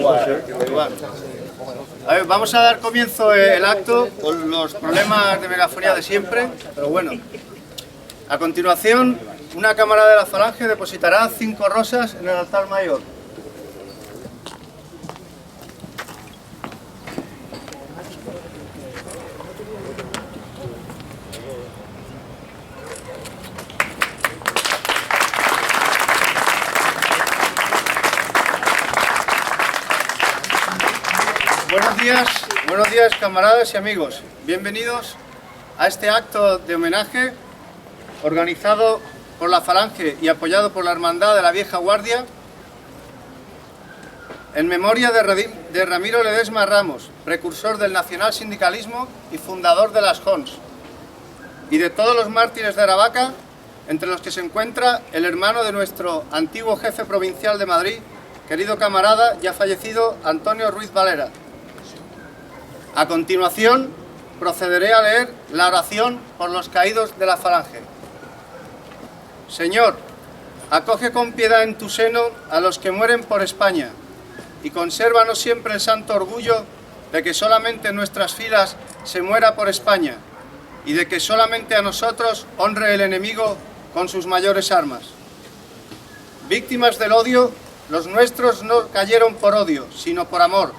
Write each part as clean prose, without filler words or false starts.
Igual. A ver, vamos a dar comienzo el acto con los problemas de megafonía de siempre, pero bueno. A continuación, una camarada de la Falange depositará 5 rosas en el altar mayor. Buenos días camaradas y amigos. Bienvenidos a este acto de homenaje organizado por la Falange y apoyado por la Hermandad de la Vieja Guardia en memoria de Ramiro Ledesma Ramos, precursor del nacional sindicalismo y fundador de las JONS, y de todos los mártires de Aravaca, entre los que se encuentra el hermano de nuestro antiguo jefe provincial de Madrid, querido camarada ya fallecido Antonio Ruiz Valera. A continuación, procederé a leer la oración por los caídos de la Falange. Señor, acoge con piedad en tu seno a los que mueren por España y consérvanos siempre el santo orgullo de que solamente en nuestras filas se muera por España y de que solamente a nosotros honre el enemigo con sus mayores armas. Víctimas del odio, los nuestros no cayeron por odio, sino por amor,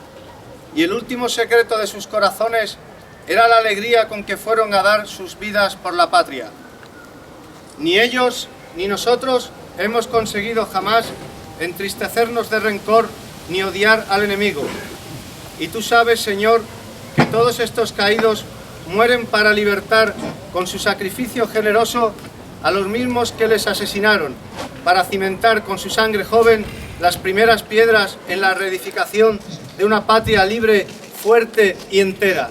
y el último secreto de sus corazones era la alegría con que fueron a dar sus vidas por la patria. Ni ellos ni nosotros hemos conseguido jamás entristecernos de rencor ni odiar al enemigo. Y tú sabes, Señor, que todos estos caídos mueren para libertar con su sacrificio generoso a los mismos que les asesinaron, para cimentar con su sangre joven las primeras piedras en la reedificación de una patria libre, fuerte y entera.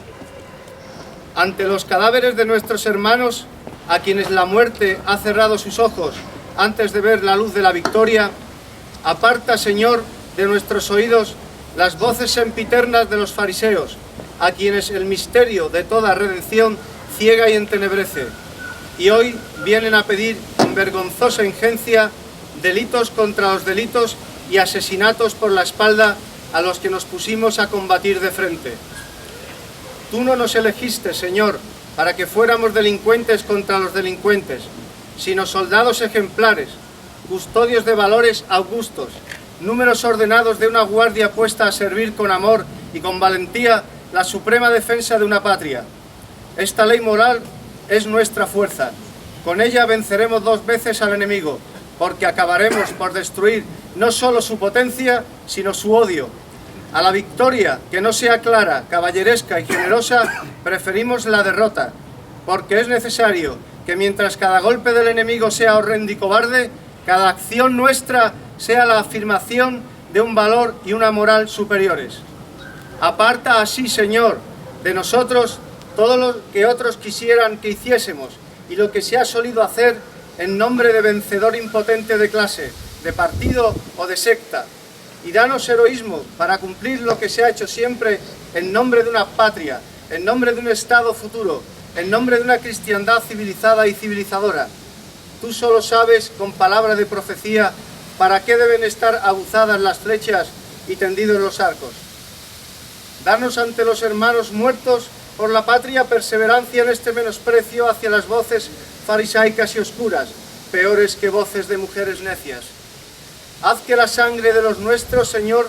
Ante los cadáveres de nuestros hermanos, a quienes la muerte ha cerrado sus ojos antes de ver la luz de la victoria, aparta, Señor, de nuestros oídos las voces sempiternas de los fariseos, a quienes el misterio de toda redención ciega y entenebrece, y hoy vienen a pedir con vergonzosa injencia delitos contra los delitos y asesinatos por la espalda a los que nos pusimos a combatir de frente. Tú no nos elegiste, Señor, para que fuéramos delincuentes contra los delincuentes, sino soldados ejemplares, custodios de valores augustos, números ordenados de una guardia puesta a servir con amor y con valentía la suprema defensa de una patria. Esta ley moral es nuestra fuerza. Con ella venceremos 2 veces al enemigo, porque acabaremos por destruir no solo su potencia, sino su odio. A la victoria, que no sea clara, caballeresca y generosa, preferimos la derrota, porque es necesario que mientras cada golpe del enemigo sea horrendo y cobarde, cada acción nuestra sea la afirmación de un valor y una moral superiores. Aparta así, Señor, de nosotros todo lo que otros quisieran que hiciésemos y lo que se ha solido hacer en nombre de vencedor impotente de clase, de partido o de secta, y danos heroísmo para cumplir lo que se ha hecho siempre en nombre de una patria, en nombre de un Estado futuro, en nombre de una cristiandad civilizada y civilizadora. Tú solo sabes, con palabra de profecía, para qué deben estar aguzadas las flechas y tendidos los arcos. Danos ante los hermanos muertos por la patria perseverancia en este menosprecio hacia las voces farisaicas y oscuras, peores que voces de mujeres necias. Haz que la sangre de los nuestros, Señor,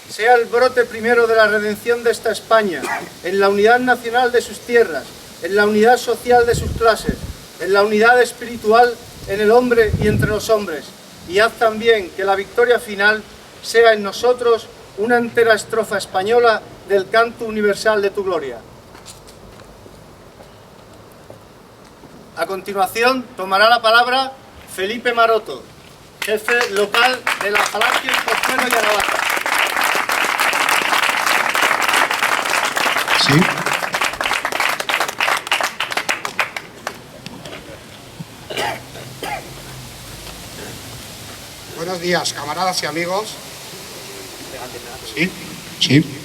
sea el brote primero de la redención de esta España, en la unidad nacional de sus tierras, en la unidad social de sus clases, en la unidad espiritual en el hombre y entre los hombres, y haz también que la victoria final sea en nosotros una entera estrofa española del canto universal de tu gloria. A continuación tomará la palabra Felipe Maroto, jefe local de la Falange en Pozuelo y Aravaca. Sí. Buenos días, camaradas y amigos. Sí, sí.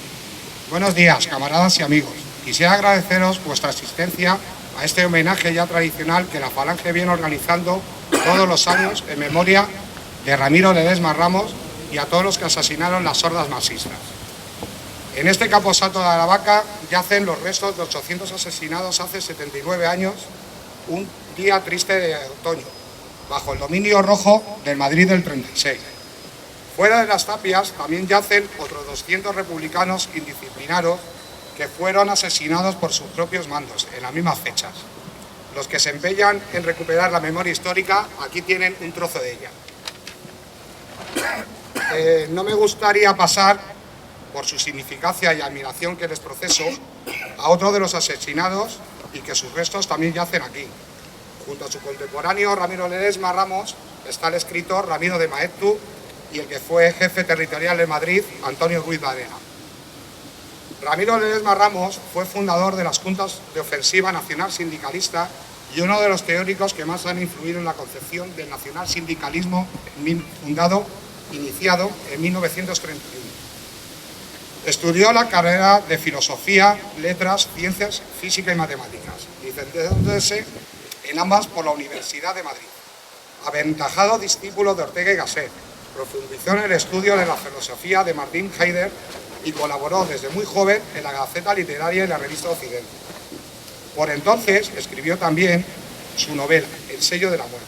Buenos días, camaradas y amigos. Quisiera agradeceros vuestra asistencia a este homenaje ya tradicional que la Falange viene organizando todos los años en memoria de Ramiro Ledesma Ramos y a todos los que asesinaron las hordas marxistas. En este camposanto de Aravaca yacen los restos de 800 asesinados hace 79 años, un día triste de otoño, bajo el dominio rojo del Madrid del 36. Fuera de las tapias también yacen otros 200 republicanos indisciplinados que fueron asesinados por sus propios mandos en las mismas fechas. Los que se empeñan en recuperar la memoria histórica, aquí tienen un trozo de ella. No me gustaría pasar, por su significancia y admiración que les proceso, a otro de los asesinados y que sus restos también yacen aquí. Junto a su contemporáneo Ramiro Ledesma Ramos está el escritor Ramiro de Maeztu y el que fue jefe territorial de Madrid, Antonio Ruiz Varela. Ramiro Ledesma Ramos fue fundador de las Juntas de Ofensiva Nacional Sindicalista y uno de los teóricos que más han influido en la concepción del nacionalsindicalismo iniciado en 1931. Estudió la carrera de Filosofía, Letras, Ciencias, Física y Matemáticas, licenciándose en ambas por la Universidad de Madrid. Aventajado discípulo de Ortega y Gasset, profundizó en el estudio de la filosofía de Martin Heidegger y colaboró desde muy joven en la Gaceta Literaria y la Revista Occidente. Por entonces escribió también su novela, El sello de la muerte.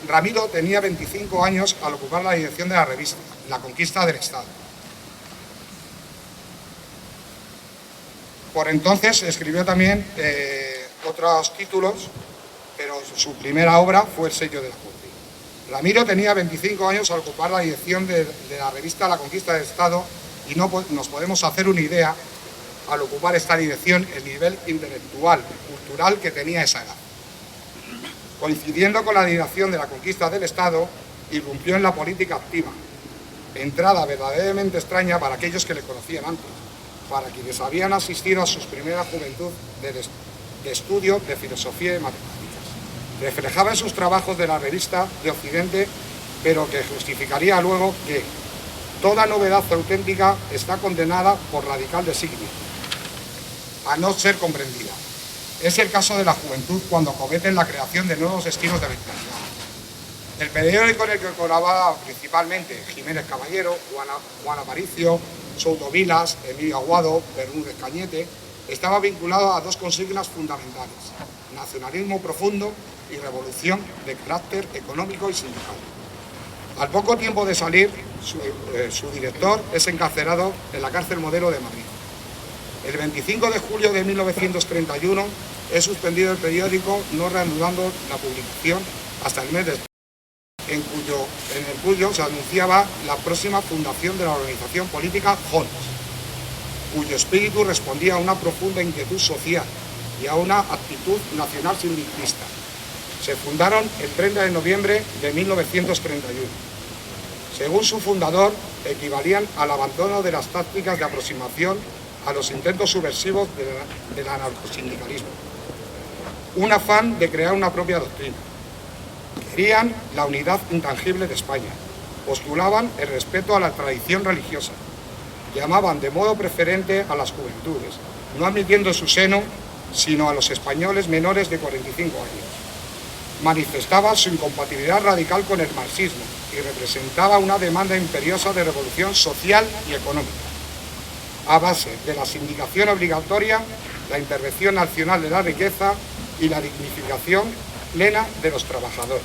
Ramiro tenía 25 años al ocupar la dirección de la revista, La conquista del Estado. Por entonces escribió también otros títulos, pero su primera obra fue El sello de la muerte. Ramiro tenía 25 años al ocupar la dirección de la revista La conquista del Estado y no nos podemos hacer una idea, al ocupar esta dirección, el nivel intelectual, cultural que tenía esa edad. Coincidiendo con la dirección de la conquista del Estado, irrumpió en la política activa, entrada verdaderamente extraña para aquellos que le conocían antes, para quienes habían asistido a sus primeras juventud de estudio de filosofía y matemáticas. Reflejaba en sus trabajos de la revista de Occidente, pero que justificaría luego que toda novedad auténtica está condenada por radical designio a no ser comprendida. Es el caso de la juventud cuando cometen la creación de nuevos estilos de vitalidad. El periódico en el que colaboraba principalmente Jiménez Caballero, Juan Aparicio, Souto Vilas, Emilio Aguado, Bermúdez Cañete, estaba vinculado a dos consignas fundamentales: nacionalismo profundo y revolución de carácter económico y sindical. Al poco tiempo de salir, su director es encarcelado en la cárcel Modelo de Madrid. El 25 de julio de 1931 es suspendido el periódico, no reanudando la publicación hasta el mes después, en el cuyo se anunciaba la próxima fundación de la organización política Jons, cuyo espíritu respondía a una profunda inquietud social y a una actitud nacional sindicalista. Se fundaron el 30 de noviembre de 1931. Según su fundador, equivalían al abandono de las tácticas de aproximación a los intentos subversivos del anarcosindicalismo. Un afán de crear una propia doctrina. Querían la unidad intangible de España. Postulaban el respeto a la tradición religiosa. Llamaban de modo preferente a las juventudes, no admitiendo en su seno sino a los españoles menores de 45 años. Manifestaba su incompatibilidad radical con el marxismo y representaba una demanda imperiosa de revolución social y económica, a base de la sindicación obligatoria, la intervención nacional de la riqueza y la dignificación plena de los trabajadores.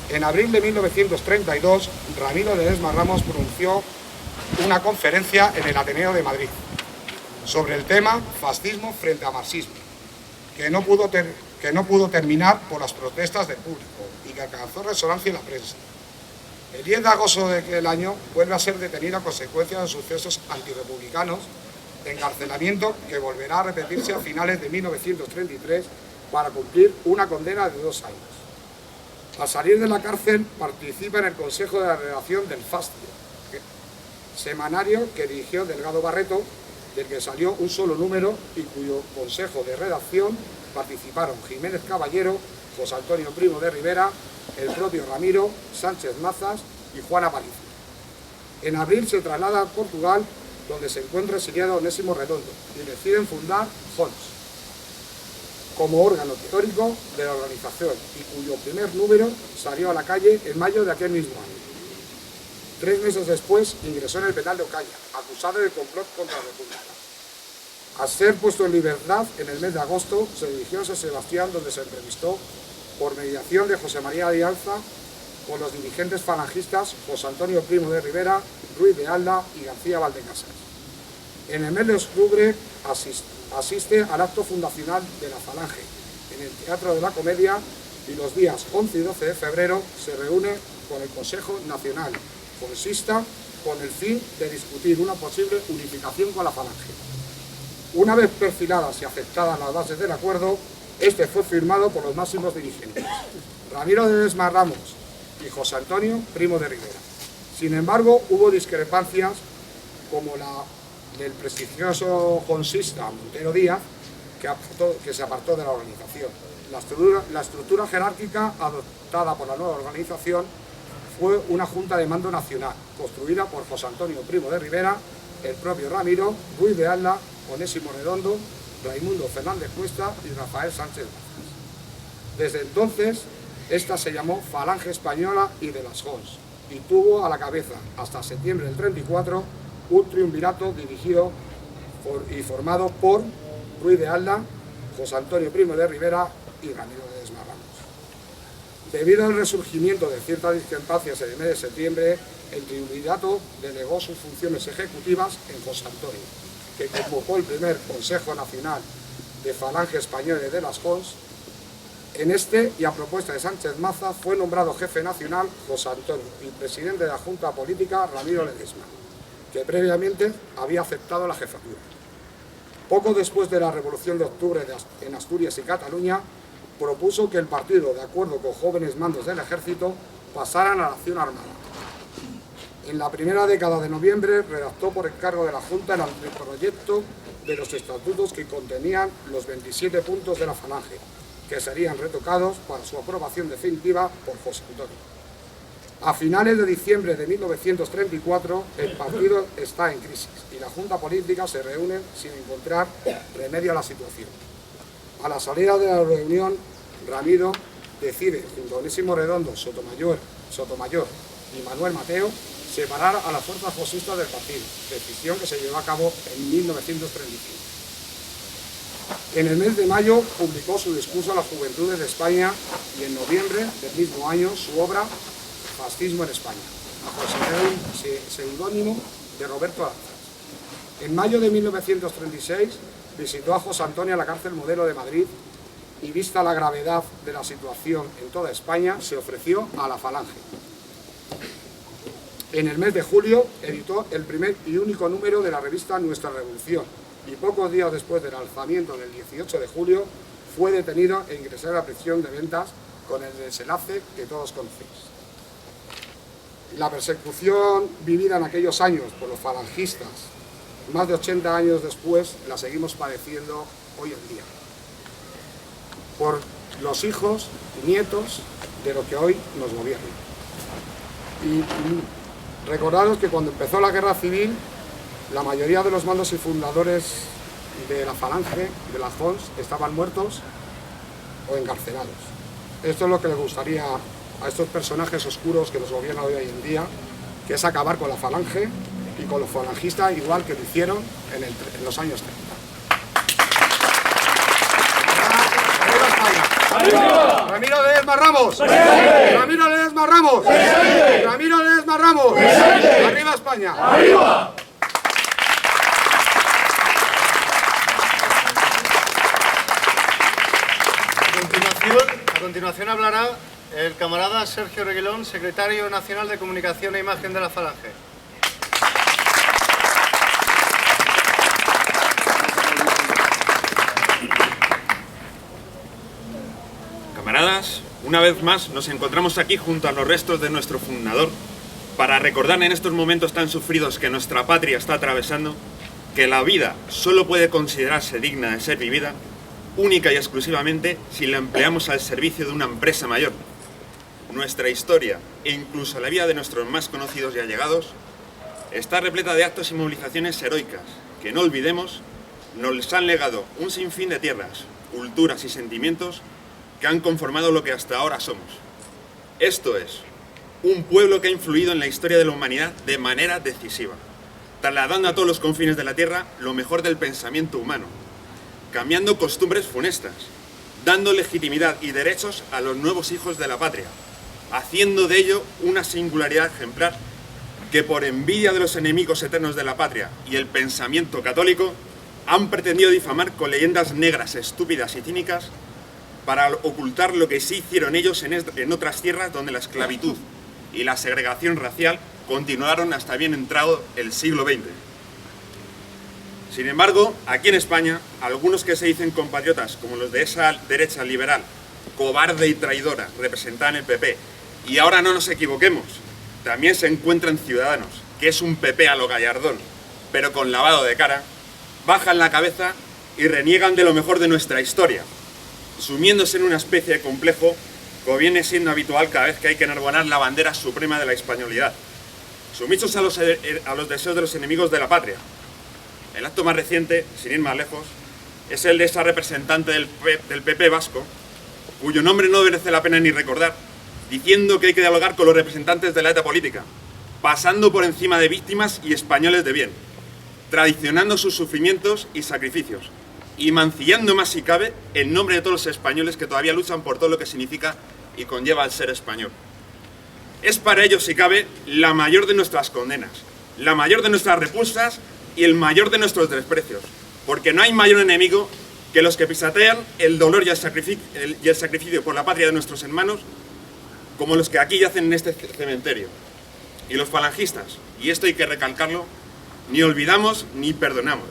En abril de 1932, Ramiro Ledesma Ramos pronunció una conferencia en el Ateneo de Madrid sobre el tema fascismo frente a marxismo, que no pudo terminar por las protestas del público y que alcanzó resonancia en la prensa. El 10 de agosto de aquel año vuelve a ser detenido a consecuencia de sucesos antirrepublicanos de encarcelamiento que volverá a repetirse a finales de 1933 para cumplir una condena de 2 años. Al salir de la cárcel participa en el consejo de la redacción del Fastio, semanario que dirigió Delgado Barreto, del que salió un solo número y cuyo consejo de redacción participaron Jiménez Caballero, José Antonio Primo de Rivera, el propio Ramiro, Sánchez Mazas y Juan Aparicio. En abril se traslada a Portugal, donde se encuentra exiliado Onésimo Redondo, y deciden fundar Jons, como órgano teórico de la organización y cuyo primer número salió a la calle en mayo de aquel mismo año. 3 meses después ingresó en el penal de Ocaña, acusado de complot contra la República. Al ser puesto en libertad en el mes de agosto, se dirigió a San Sebastián, donde se entrevistó por mediación de José María Dialza con los dirigentes falangistas José Antonio Primo de Rivera, Ruiz de Alda y García Valdecasas. En el mes de octubre asiste al acto fundacional de la Falange en el Teatro de la Comedia y los días 11 y 12 de febrero se reúne con el Consejo Nacional Consista con el fin de discutir una posible unificación con la Falange. Una vez perfiladas y aceptadas las bases del acuerdo, este fue firmado por los máximos dirigentes, Ramiro de Ledesma Ramos y José Antonio Primo de Rivera. Sin embargo, hubo discrepancias como la del prestigioso consista Montero Díaz, que se apartó de la organización. La estructura jerárquica adoptada por la nueva organización fue una junta de mando nacional, construida por José Antonio Primo de Rivera, el propio Ramiro, Ruiz de Alda, Onésimo Redondo, Raimundo Fernández Cuesta y Rafael Sánchez Mazas. Desde entonces, esta se llamó Falange Española y de las Jons, y tuvo a la cabeza, hasta septiembre del 34, un triunvirato dirigido y formado por Ruiz de Alda, José Antonio Primo de Rivera y Ramiro de Ledesma Ramos. Debido al resurgimiento de ciertas discrepancias en el mes de septiembre, el triunvirato delegó sus funciones ejecutivas en José Antonio, que convocó el primer Consejo Nacional de Falange Española y de las Jons. En este, y a propuesta de Sánchez Maza, fue nombrado jefe nacional José Antonio y presidente de la Junta Política Ramiro Ledesma, que previamente había aceptado la jefatura. Poco después de la Revolución de Octubre en Asturias y Cataluña, propuso que el partido, de acuerdo con jóvenes mandos del ejército, pasaran a la acción armada. En la primera década de noviembre redactó por encargo de la Junta el anteproyecto de los estatutos que contenían los 27 puntos de la Falange, que serían retocados para su aprobación definitiva por José Antonio. A finales de diciembre de 1934, el partido está en crisis y la Junta Política se reúne sin encontrar remedio a la situación. A la salida de la reunión, Ramiro decide, junto a Onésimo Redondo, Sotomayor y Manuel Mateo, separar a las fuerzas josistas del partido, decisión que se llevó a cabo en 1935. En el mes de mayo publicó su discurso a las Juventudes de España y en noviembre del mismo año su obra Fascismo en España, bajo el seudónimo de Roberto Aranzas. En mayo de 1936 visitó a José Antonio a la cárcel Modelo de Madrid y, vista la gravedad de la situación en toda España, se ofreció a la Falange. En el mes de julio editó el primer y único número de la revista Nuestra Revolución y pocos días después del alzamiento del 18 de julio fue detenido e ingresó a la prisión de Ventas con el desenlace que todos conocéis. La persecución vivida en aquellos años por los falangistas, más de 80 años después, la seguimos padeciendo hoy en día, por los hijos y nietos de lo que hoy nos gobierna. Y recordaros que cuando empezó la guerra civil, la mayoría de los mandos y fundadores de la Falange, de las Jons, estaban muertos o encarcelados. Esto es lo que les gustaría a estos personajes oscuros que nos gobiernan hoy en día, que es acabar con la Falange y con los falangistas, igual que lo hicieron en los años 30. ¡Arriba! ¡Ramiro Ledesma Ramos! ¡Presente! ¡Ramiro Ledesma Ramos! ¡Presente! ¡Ramiro Ledesma Ramos! ¡Presente! ¡Arriba España! ¡Arriba! A continuación hablará el camarada Sergio Reguilón, secretario nacional de Comunicación e Imagen de la Falange. Camaradas, una vez más nos encontramos aquí junto a los restos de nuestro fundador para recordar en estos momentos tan sufridos que nuestra patria está atravesando que la vida solo puede considerarse digna de ser vivida única y exclusivamente si la empleamos al servicio de una empresa mayor. Nuestra historia, e incluso la vida de nuestros más conocidos y allegados, está repleta de actos y movilizaciones heroicas que, no olvidemos, nos han legado un sinfín de tierras, culturas y sentimientos que han conformado lo que hasta ahora somos. Esto es un pueblo que ha influido en la historia de la humanidad de manera decisiva, trasladando a todos los confines de la tierra lo mejor del pensamiento humano, cambiando costumbres funestas, dando legitimidad y derechos a los nuevos hijos de la patria, haciendo de ello una singularidad ejemplar que por envidia de los enemigos eternos de la patria y el pensamiento católico han pretendido difamar con leyendas negras, estúpidas y cínicas para ocultar lo que sí hicieron ellos en otras tierras donde la esclavitud y la segregación racial continuaron hasta bien entrado el siglo XX. Sin embargo, aquí en España, algunos que se dicen compatriotas, como los de esa derecha liberal, cobarde y traidora, representada en el PP, y ahora no nos equivoquemos, también se encuentran Ciudadanos, que es un PP a lo Gallardón, pero con lavado de cara, bajan la cabeza y reniegan de lo mejor de nuestra historia, sumiéndose en una especie de complejo como viene siendo habitual cada vez que hay que enarbolar la bandera suprema de la españolidad, sumisos a los deseos de los enemigos de la patria. El acto más reciente, sin ir más lejos, es el de esa representante del PP vasco, cuyo nombre no merece la pena ni recordar, diciendo que hay que dialogar con los representantes de la ETA política, pasando por encima de víctimas y españoles de bien, tradicionando sus sufrimientos y sacrificios, y mancillando más si cabe en nombre de todos los españoles que todavía luchan por todo lo que significa y conlleva el ser español. Es para ellos, si cabe, la mayor de nuestras condenas, la mayor de nuestras repulsas y el mayor de nuestros desprecios, porque no hay mayor enemigo que los que pisotean el dolor y el sacrificio por la patria de nuestros hermanos, como los que aquí yacen en este cementerio. Y los falangistas, y esto hay que recalcarlo, ni olvidamos ni perdonamos.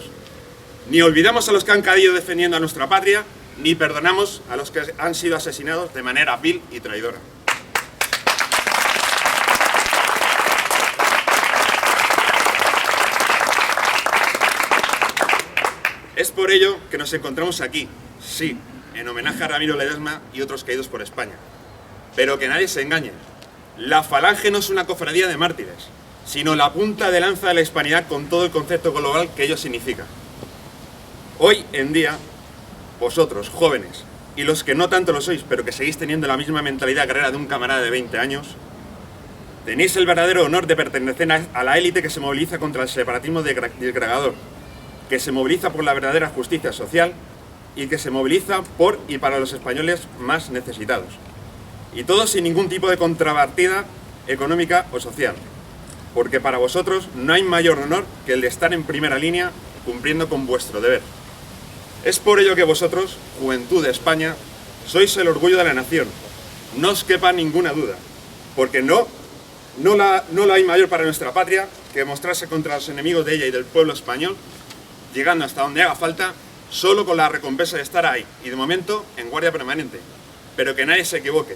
Ni olvidamos a los que han caído defendiendo a nuestra patria, ni perdonamos a los que han sido asesinados de manera vil y traidora. Es por ello que nos encontramos aquí, sí, en homenaje a Ramiro Ledesma y otros caídos por España. Pero que nadie se engañe, la Falange no es una cofradía de mártires, sino la punta de lanza de la hispanidad con todo el concepto global que ello significa. Hoy en día, vosotros, jóvenes, y los que no tanto lo sois, pero que seguís teniendo la misma mentalidad guerrera de un camarada de 20 años, tenéis el verdadero honor de pertenecer a la élite que se moviliza contra el separatismo desgregador, que se moviliza por la verdadera justicia social y que se moviliza por y para los españoles más necesitados. Y todo sin ningún tipo de contrapartida económica o social, porque para vosotros no hay mayor honor que el de estar en primera línea cumpliendo con vuestro deber. Es por ello que vosotros, juventud de España, sois el orgullo de la nación. No os quepa ninguna duda, porque no la hay mayor para nuestra patria que mostrarse contra los enemigos de ella y del pueblo español, llegando hasta donde haga falta, solo con la recompensa de estar ahí, y de momento en guardia permanente. Pero que nadie se equivoque,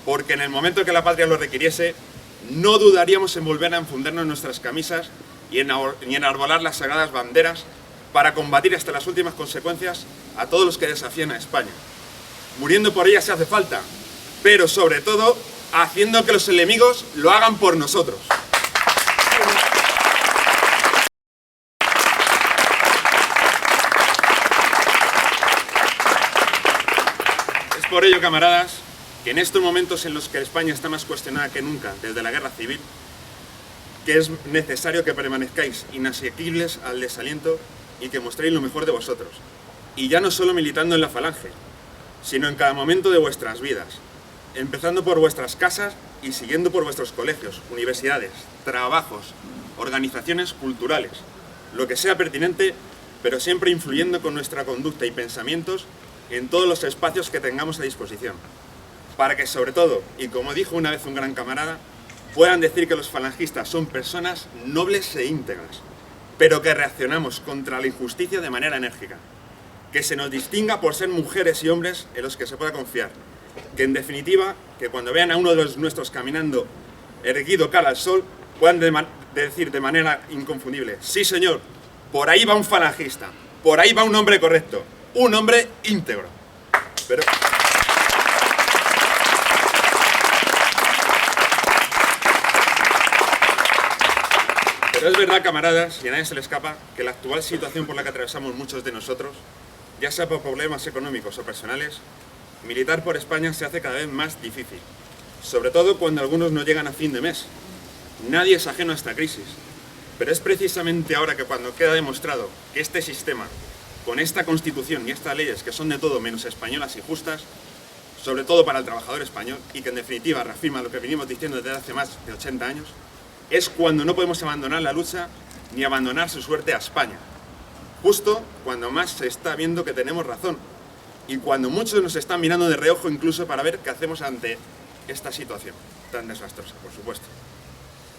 porque en el momento que la patria lo requiriese, no dudaríamos en volver a enfundarnos en nuestras camisas y en enarbolar las sagradas banderas para combatir hasta las últimas consecuencias a todos los que desafían a España. Muriendo por ella si hace falta, pero sobre todo haciendo que los enemigos lo hagan por nosotros. Es por ello, camaradas, que en estos momentos en los que España está más cuestionada que nunca desde la guerra civil, que es necesario que permanezcáis inasequibles al desaliento y que mostréis lo mejor de vosotros. Y ya no solo militando en la Falange, sino en cada momento de vuestras vidas, empezando por vuestras casas y siguiendo por vuestros colegios, universidades, trabajos, organizaciones culturales, lo que sea pertinente, pero siempre influyendo con nuestra conducta y pensamientos en todos los espacios que tengamos a disposición, para que sobre todo, y como dijo una vez un gran camarada, puedan decir que los falangistas son personas nobles e íntegras, pero que reaccionamos contra la injusticia de manera enérgica, que se nos distinga por ser mujeres y hombres en los que se pueda confiar, que en definitiva, que cuando vean a uno de los nuestros caminando erguido cara al sol, puedan decir de manera inconfundible: sí señor, por ahí va un falangista, por ahí va un hombre correcto, un hombre íntegro. Pero es verdad, camaradas, y a nadie se le escapa, que la actual situación por la que atravesamos muchos de nosotros, ya sea por problemas económicos o personales, militar por España se hace cada vez más difícil. sobre todo cuando algunos no llegan a fin de mes. Nadie es ajeno a esta crisis, pero es precisamente ahora que cuando queda demostrado que este sistema, con esta Constitución y estas leyes que son de todo menos españolas y justas, sobre todo para el trabajador español, y que en definitiva reafirma lo que venimos diciendo desde hace más de 80 años, es cuando no podemos abandonar la lucha ni abandonar su suerte a España. Justo cuando más se está viendo que tenemos razón, y cuando muchos nos están mirando de reojo incluso para ver qué hacemos ante esta situación tan desastrosa, por supuesto.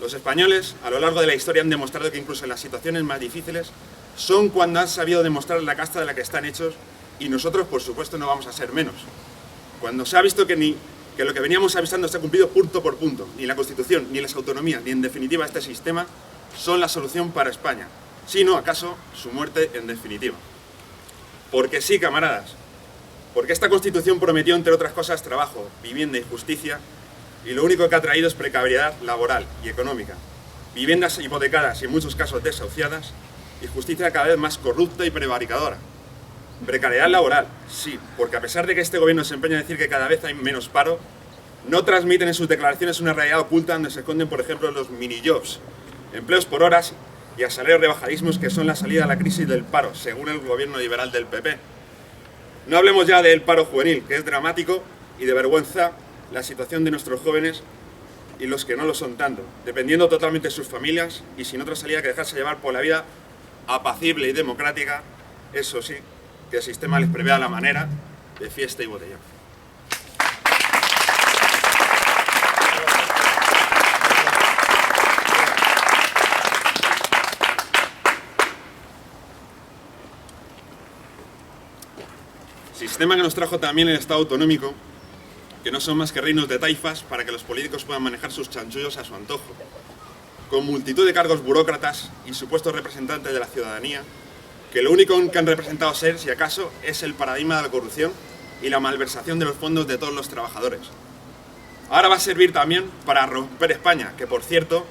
Los españoles, a lo largo de la historia, han demostrado que incluso en las situaciones más difíciles son cuando han sabido demostrar la casta de la que están hechos, y nosotros, por supuesto, no vamos a ser menos. Cuando se ha visto que lo que veníamos avisando se ha cumplido punto por punto, ni la Constitución, ni las autonomías, ni en definitiva este sistema son la solución para España, sino acaso su muerte en definitiva. Porque sí, camaradas, porque esta Constitución prometió, entre otras cosas, trabajo, vivienda y justicia, y lo único que ha traído es precariedad laboral y económica, viviendas hipotecadas y en muchos casos desahuciadas, y justicia cada vez más corrupta y prevaricadora. Precariedad laboral, sí, porque a pesar de que este gobierno se empeña en decir que cada vez hay menos paro, no transmiten en sus declaraciones una realidad oculta donde se esconden, por ejemplo, los mini-jobs, empleos por horas y a salarios rebajadísimos que son la salida a la crisis del paro, según el gobierno liberal del PP. No hablemos ya del paro juvenil, que es dramático y de vergüenza la situación de nuestros jóvenes y los que no lo son tanto, dependiendo totalmente de sus familias y sin otra salida que dejarse llevar por la vida apacible y democrática, eso sí, que el sistema les prevea la manera de fiesta y botellón. Sistema que nos trajo también el Estado autonómico, que no son más que reinos de taifas para que los políticos puedan manejar sus chanchullos a su antojo, con multitud de cargos burócratas y supuestos representantes de la ciudadanía, que lo único que han representado ser, si acaso, es el paradigma de la corrupción y la malversación de los fondos de todos los trabajadores. Ahora va a servir también para romper España, que por cierto,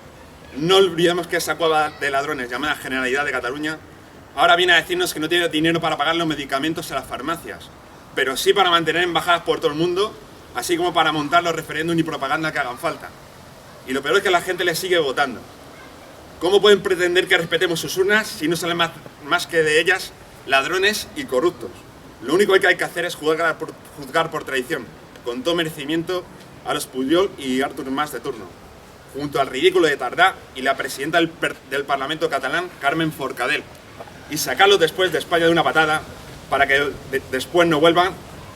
no olvidemos que esa cueva de ladrones llamada Generalidad de Cataluña ahora viene a decirnos que no tiene dinero para pagar los medicamentos a las farmacias, pero sí para mantener embajadas por todo el mundo, así como para montar los referéndums y propaganda que hagan falta. Y lo peor es que la gente les sigue votando. ¿Cómo pueden pretender que respetemos sus urnas si no salen más que de ellas ladrones y corruptos? Lo único que hay que hacer es juzgar por traición, con todo merecimiento, a los Pujol y Artur Mas de turno, junto al ridículo de Tardá y la presidenta del Parlamento catalán, Carmen Forcadell, y sacarlos después de España de una patada para que después no vuelvan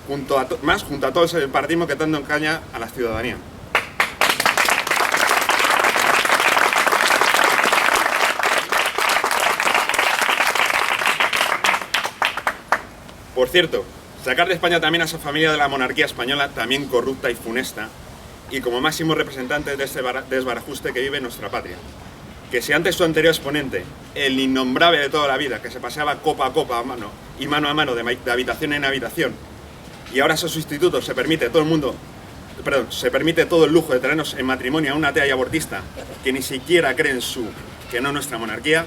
junto a todo ese separatismo que tanto engaña a la ciudadanía. Por cierto, sacar de España también a esa familia de la monarquía española, también corrupta y funesta, y como máximo representante de este desbarajuste que vive nuestra patria. Que si antes su anterior exponente, el innombrable de toda la vida, que se paseaba copa a copa a mano y mano a mano de habitación en habitación, y ahora su sustituto se permite todo el lujo de traernos en matrimonio a una atea y abortista que ni siquiera cree en que no nuestra monarquía,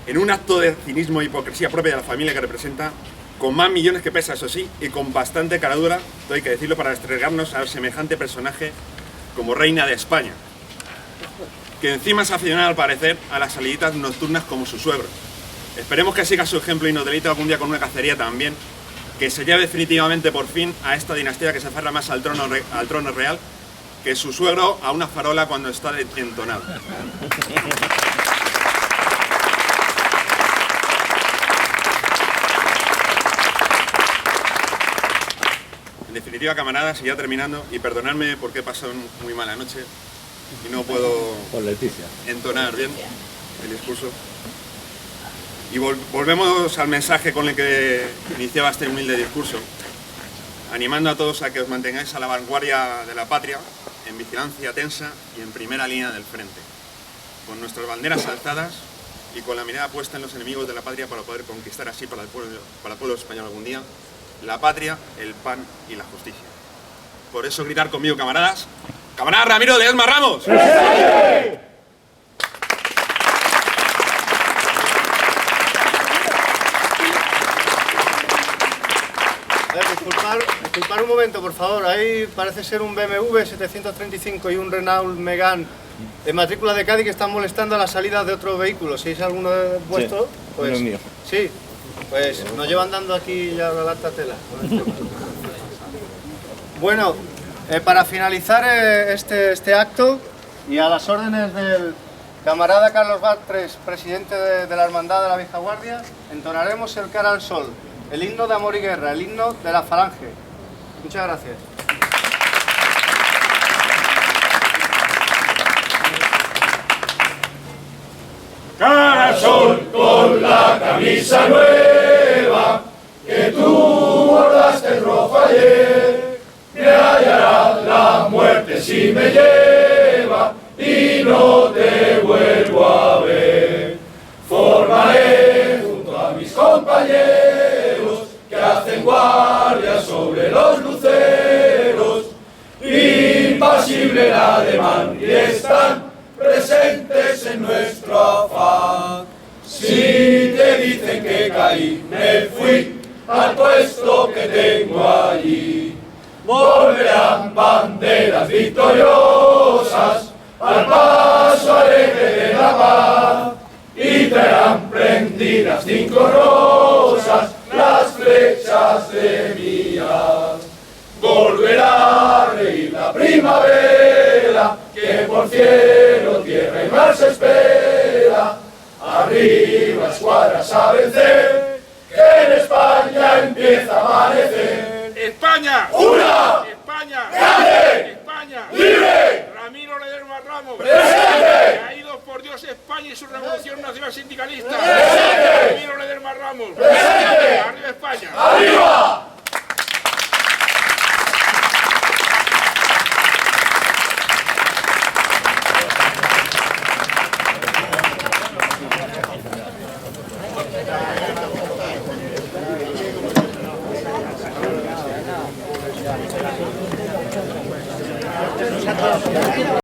en un acto de cinismo e hipocresía propia de la familia que representa, con más millones que pesa, eso sí, y con bastante caradura, todo hay que decirlo, para estregarnos a semejante personaje como reina de España, que encima se aficiona al parecer a las saliditas nocturnas como su suegro. Esperemos que siga su ejemplo y nos deleite algún día con una cacería también, que se lleve definitivamente por fin a esta dinastía que se aferra más al trono real que su suegro a una farola cuando está entonado. En definitiva, camaradas, y ya terminando, y perdonadme porque he pasado muy mala noche y no puedo entonar bien el discurso. Y volvemos al mensaje con el que iniciaba este humilde discurso, animando a todos a que os mantengáis a la vanguardia de la patria, en vigilancia tensa y en primera línea del frente, con nuestras banderas alzadas y con la mirada puesta en los enemigos de la patria para poder conquistar así para el pueblo español algún día la patria, el pan y la justicia. Por eso gritar conmigo, camaradas. ¡Camarada Ramiro Ledesma Ramos! ¡Sí! Disculpar un momento, por favor. Ahí parece ser un BMW 735 y un Renault Megane de matrícula de Cádiz que están molestando a la salida de otro vehículo. Si es alguno de vuestro, pues... es mío. Sí, pues nos llevan dando aquí ya la alta tela. Bueno, para finalizar este acto y a las órdenes del camarada Carlos Batres, presidente de la Hermandad de la Vieja Guardia, entonaremos el Cara al Sol, el himno de amor y guerra, el himno de la Falange. Muchas gracias. Cara al sol con la camisa nueva que tú bordaste en rojo ayer, me hallará la muerte si me lleva y no te vuelvo a ver. Formaré junto a mis compañeros que hacen guardia sobre los luceros, impasible el ademán y están presentes en nuestro afán. Si te dicen que caí, me fui al puesto que tengo allí. Volverán banderas victoriosas al paso alegre de la paz y traerán prendidas 5 rosas las flechas de mi haz. Volverá a reír la primavera que por cielo, tierra y mar se espera. Arriba escuadras a vencer, que en España empieza a amanecer. ¡España! ¡Una! ¡España! ¡Grande! ¡España! ¡Libre! Ramiro Ledesma Ramos. ¡Presente! Caídos por Dios España y su revolución nacional sindicalista. ¡Presente! Ramiro Ledesma Ramos. ¡Presente! ¡Arriba España! ¡Arriba! Gracias.